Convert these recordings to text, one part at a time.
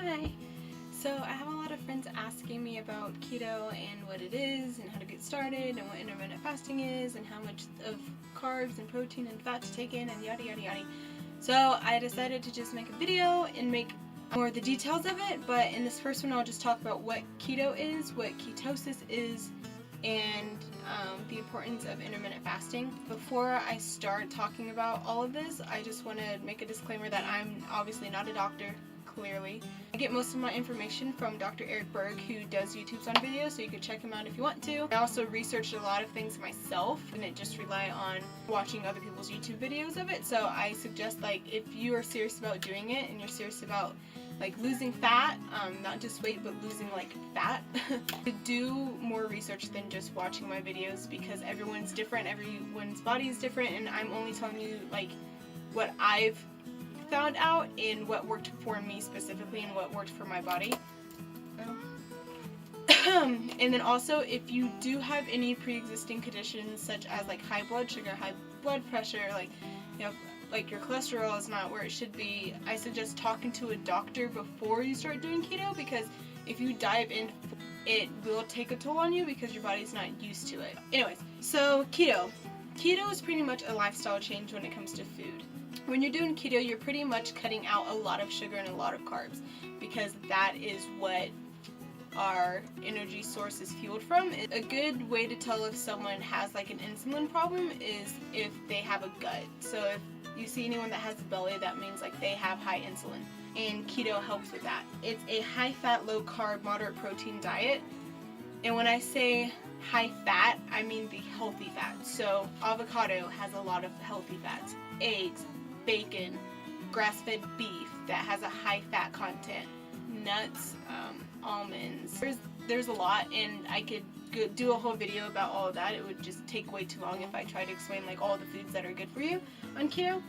Hi! So I have a lot of friends asking me about keto and what it is and how to get started and what intermittent fasting is and how much of carbs and protein and fat to take in and yada yada yada. So I decided to just make a video and make more of the details of it, but in this first one I'll just talk about what keto is, what ketosis is, and the importance of intermittent fasting. Before I start talking about all of this, I just want to make a disclaimer that I'm obviously not a doctor, clearly. I get most of my information from Dr. Eric Berg, who does YouTubes on video, so you can check him out if you want to. I also researched a lot of things myself, and it just rely on watching other people's YouTube videos of it, so I suggest, like, if you are serious about doing it, and you're serious about like losing fat, not just weight, but losing like fat, to do more research than just watching my videos, because everyone's different, everyone's body is different, and I'm only telling you like what I've found out and what worked for me specifically and what worked for my body. And then also, if you do have any pre-existing conditions such as like high blood sugar, high blood pressure, like, you know, like your cholesterol is not where it should be, I suggest talking to a doctor before you start doing keto, because if you dive in, it will take a toll on you because your body's not used to it. Anyways, so keto. Keto is pretty much a lifestyle change when it comes to food. When you're doing keto, you're pretty much cutting out a lot of sugar and a lot of carbs, because that is what our energy source is fueled from. A good way to tell if someone has like an insulin problem is if they have a gut. So if you see anyone that has a belly, that means like they have high insulin, and keto helps with that. It's a high fat, low carb, moderate protein diet, and when I say high fat, I mean the healthy fat. So avocado has a lot of healthy fats, eggs, bacon, grass-fed beef that has a high fat content, nuts, almonds. There's a lot, and I could do a whole video about all of that. It would just take way too long if I tried to explain like all the foods that are good for you on keto.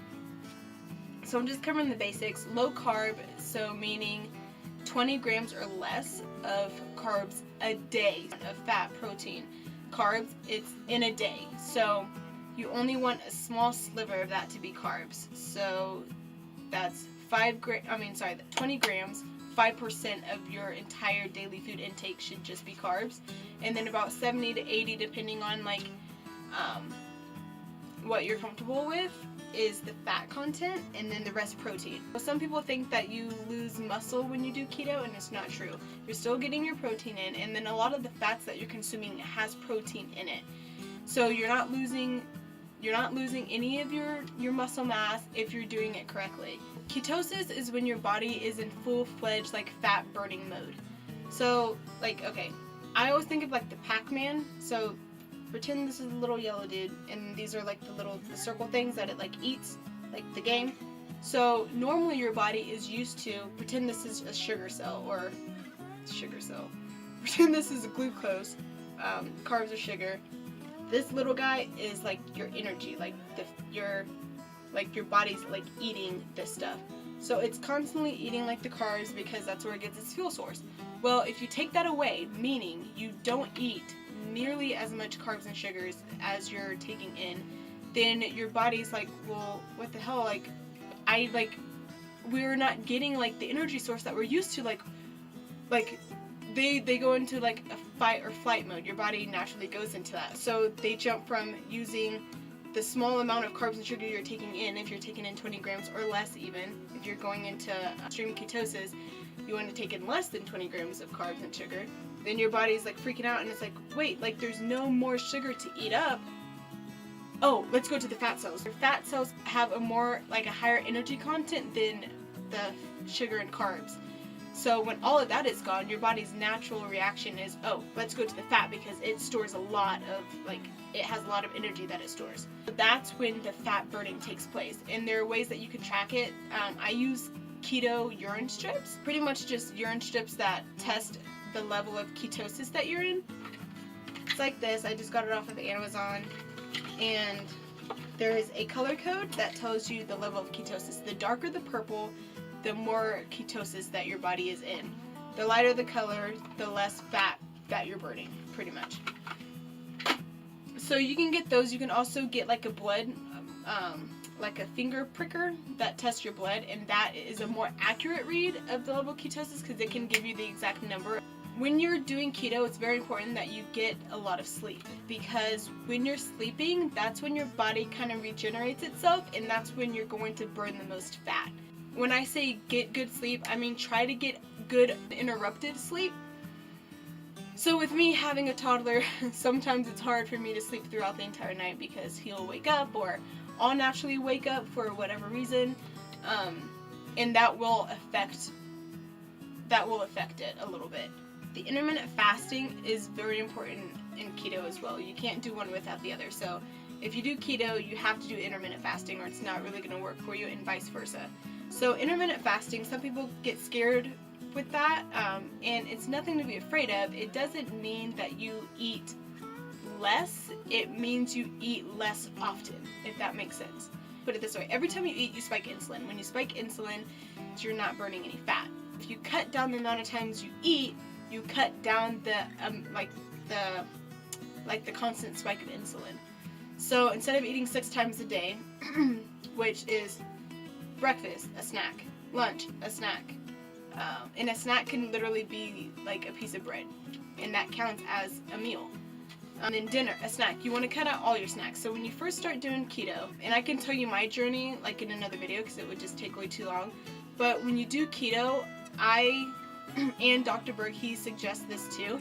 So I'm just covering the basics. Low carb, so meaning 20 grams or less of carbs a day of fat, protein. Carbs, it's in a day. So you only want a small sliver of that to be carbs. So that's 20 grams. 5% of your entire daily food intake should just be carbs, and then about 70 to 80, depending on like what you're comfortable with, is the fat content, and then the rest protein. Some people think that you lose muscle when you do keto, and it's not true. You're still getting your protein in, and then a lot of the fats that you're consuming has protein in it, so you're not losing any of your muscle mass if you're doing it correctly. Ketosis is when your body is in full-fledged like fat burning mode. So like, okay, I always think of like the Pac-Man. So pretend this is a little yellow dude, and these are like the circle things that it like eats, like the game. So normally your body is used to, pretend this is a sugar cell, pretend this is a glucose, carbs are sugar. This little guy is like your energy, like your body's like eating this stuff. So it's constantly eating like the carbs because that's where it gets its fuel source. Well, if you take that away, meaning you don't eat nearly as much carbs and sugars as you're taking in, then your body's like, well, what the hell? We're not getting like the energy source that we're used to. They go into like a fight or flight mode. Your body naturally goes into that. So they jump from using the small amount of carbs and sugar you're taking in, if you're taking in 20 grams or less even, if you're going into extreme ketosis, you want to take in less than 20 grams of carbs and sugar, then your body's like freaking out, and it's like, wait, like there's no more sugar to eat up. Oh, let's go to the fat cells. Your fat cells have a higher energy content than the sugar and carbs. So when all of that is gone, your body's natural reaction is, oh, let's go to the fat because it stores a lot of, it has a lot of energy that it stores. So that's when the fat burning takes place. And there are ways that you can track it. I use keto urine strips, pretty much just urine strips that test the level of ketosis that you're in. It's like this. I just got it off of Amazon, and there is a color code that tells you the level of ketosis. The darker the purple, the more ketosis that your body is in. The lighter the color, the less fat that you're burning, pretty much. So you can get those. You can also get like a blood like a finger pricker that tests your blood, and that is a more accurate read of the level of ketosis because it can give you the exact number. When you're doing keto, it's very important that you get a lot of sleep, because when you're sleeping, that's when your body kind of regenerates itself, and that's when you're going to burn the most fat. When I say get good sleep, I mean try to get good interrupted sleep. So with me having a toddler, sometimes it's hard for me to sleep throughout the entire night because he'll wake up, or I'll naturally wake up for whatever reason, and that will affect it a little bit. The intermittent fasting is very important in keto as well. You can't do one without the other. So if you do keto, you have to do intermittent fasting, or it's not really going to work for you, and vice versa. So intermittent fasting, some people get scared with that, and it's nothing to be afraid of. It doesn't mean that you eat less. It means you eat less often, if that makes sense. Put it this way, every time you eat, you spike insulin. When you spike insulin, you're not burning any fat. If you cut down the amount of times you eat, you cut down the the constant spike of insulin. So instead of eating 6 times a day, which is breakfast, a snack, lunch, a snack, and a snack can literally be like a piece of bread, and that counts as a meal. And then dinner, a snack. You want to cut out all your snacks. So when you first start doing keto, and I can tell you my journey like in another video because it would just take way too long, but when you do keto, and Dr. Berg, he suggests this too,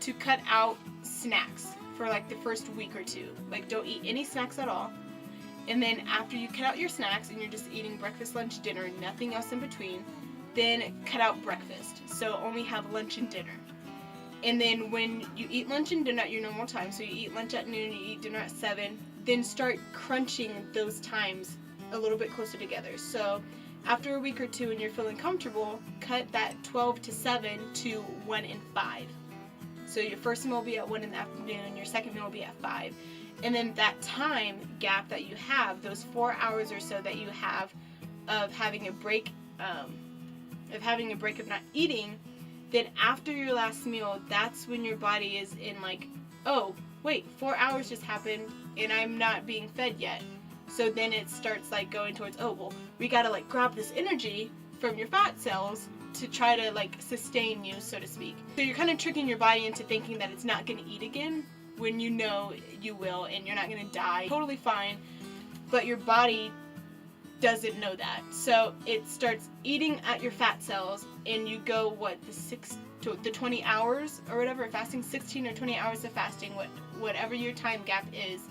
to cut out snacks for like the first week or 2. Like, don't eat any snacks at all. And then after you cut out your snacks and you're just eating breakfast, lunch, dinner, nothing else in between, then cut out breakfast. So only have lunch and dinner. And then when you eat lunch and dinner at your normal time, so you eat lunch at noon, you eat dinner at 7, then start crunching those times a little bit closer together. So after a week or 2 and you're feeling comfortable, cut that 12 to 7 to 1 and 5. So your first meal will be at 1 in the afternoon, your second meal will be at 5. And then that time gap that you have, those 4 hours or so that you have of having a break, of not eating, then after your last meal, that's when your body is in like, oh, wait, 4 hours just happened and I'm not being fed yet. So then it starts like going towards, oh, well, we gotta like grab this energy from your fat cells to try to like sustain you, so to speak. So you're kind of tricking your body into thinking that it's not gonna eat again when you know you will, and you're not gonna die. Totally fine, but your body doesn't know that. So it starts eating at your fat cells, and you go, the 20 hours or whatever, fasting 16 or 20 hours of fasting, whatever your time gap is.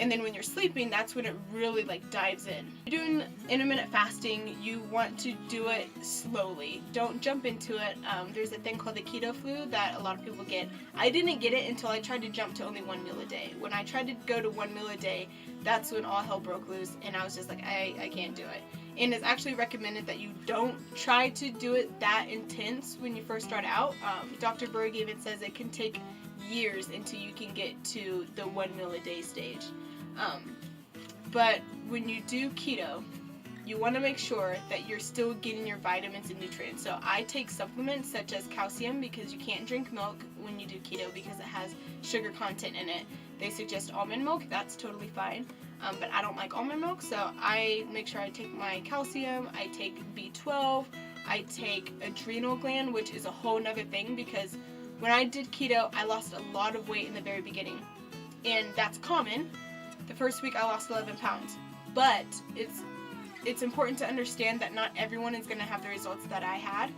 And then when you're sleeping, that's when it really like dives in. If you're doing intermittent fasting, you want to do it slowly. Don't jump into it. There's a thing called the keto flu that a lot of people get. I didn't get it until I tried to jump to only 1 meal a day. When I tried to go to 1 meal a day, that's when all hell broke loose, and I was just like, I can't do it. And it's actually recommended that you don't try to do it that intense when you first start out. Dr. Berg even says it can take years until you can get to the 1 meal a day stage. But when you do keto, you want to make sure that you're still getting your vitamins and nutrients. So I take supplements such as calcium, because you can't drink milk when you do keto because it has sugar content in it. They suggest almond milk. That's totally fine. But I don't like almond milk, so I make sure I take my calcium. I take B12. I take adrenal gland, which is a whole nother thing, because when I did keto, I lost a lot of weight in the very beginning. And that's common. The first week I lost 11 pounds. But it's important to understand that not everyone is going to have the results that I had.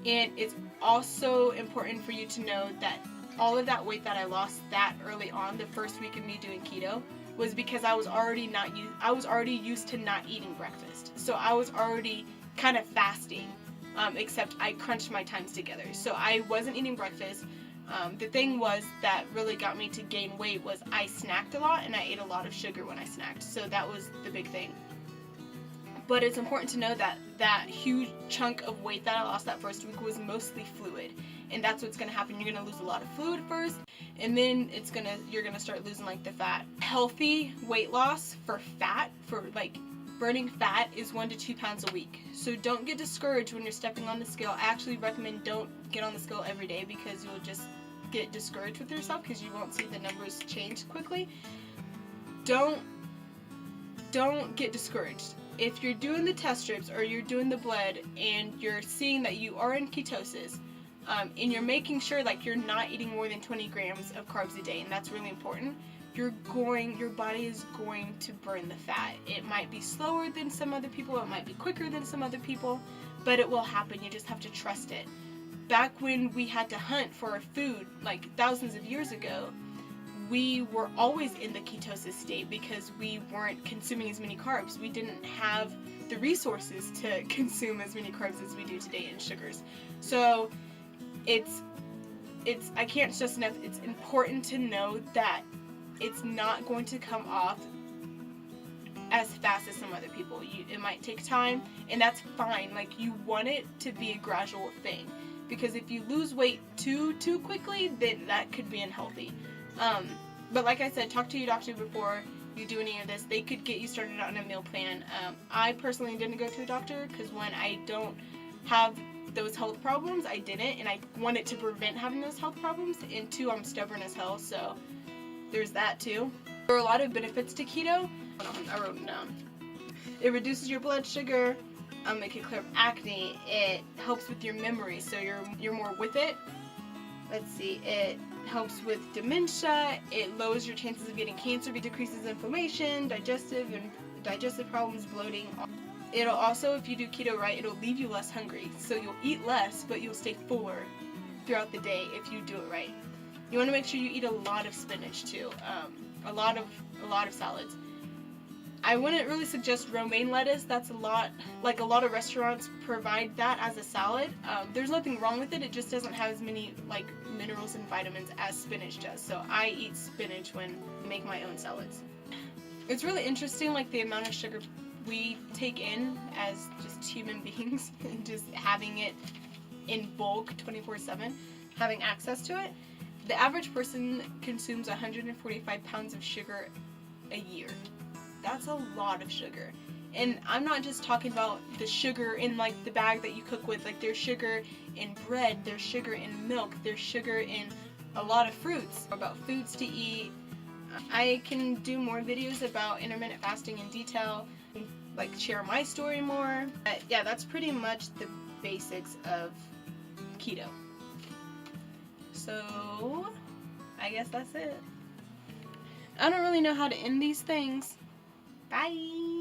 And it's also important for you to know that all of that weight that I lost that early on, the first week of me doing keto, was because I was already used to not eating breakfast. So I was already kind of fasting, except I crunched my times together. So I wasn't eating breakfast. The thing was that really got me to gain weight was I snacked a lot, and I ate a lot of sugar when I snacked. So that was the big thing. But it's important to know that that huge chunk of weight that I lost that first week was mostly fluid. And that's what's going to happen. You're going to lose a lot of fluid first, and then you're going to start losing like the fat. Healthy weight loss for fat, for like burning fat, is 1 to 2 pounds a week. So don't get discouraged when you're stepping on the scale. I actually recommend don't get on the scale every day, because you'll just get discouraged with yourself because you won't see the numbers change quickly. Don't don't get discouraged. If you're doing the test strips or you're doing the blood and you're seeing that you are in ketosis, and you're making sure like you're not eating more than 20 grams of carbs a day, and that's really important, your body is going to burn the fat. It might be slower than some other people, it might be quicker than some other people, but it will happen. You just have to trust it. Back when we had to hunt for our food, like thousands of years ago, we were always in the ketosis state because we weren't consuming as many carbs. We didn't have the resources to consume as many carbs as we do today and sugars. So it's I can't stress enough, it's important to know that it's not going to come off as fast as some other people. It might take time, and that's fine. Like, you want it to be a gradual thing, because if you lose weight too quickly, then that could be unhealthy. But like I said, talk to your doctor before you do any of this. They could get you started on a meal plan. I personally didn't go to a doctor because, one, I don't have those health problems. I didn't, and I wanted to prevent having those health problems, and two, I'm stubborn as hell, so there's that too. There are a lot of benefits to keto. I wrote them down. It reduces your blood sugar, it can clear up acne, it helps with your memory, so you're more with it. Let's see, it helps with dementia, it lowers your chances of getting cancer, it decreases inflammation, digestive problems, bloating. It'll also, if you do keto right, it'll leave you less hungry. So you'll eat less, but you'll stay fuller throughout the day if you do it right. You want to make sure you eat a lot of spinach too, a lot of salads. I wouldn't really suggest romaine lettuce. That's a lot of restaurants provide that as a salad. There's nothing wrong with it. It just doesn't have as many like minerals and vitamins as spinach does. So I eat spinach when I make my own salads. It's really interesting, like the amount of sugar we take in as just human beings, and just having it in bulk 24/7, having access to it. The average person consumes 145 pounds of sugar a year. That's a lot of sugar. And I'm not just talking about the sugar in like the bag that you cook with. Like, there's sugar in bread, there's sugar in milk, there's sugar in a lot of fruits. About foods to eat. I can do more videos about intermittent fasting in detail, like share my story more. But yeah, that's pretty much the basics of keto. So I guess that's it. I don't really know how to end these things. Bye!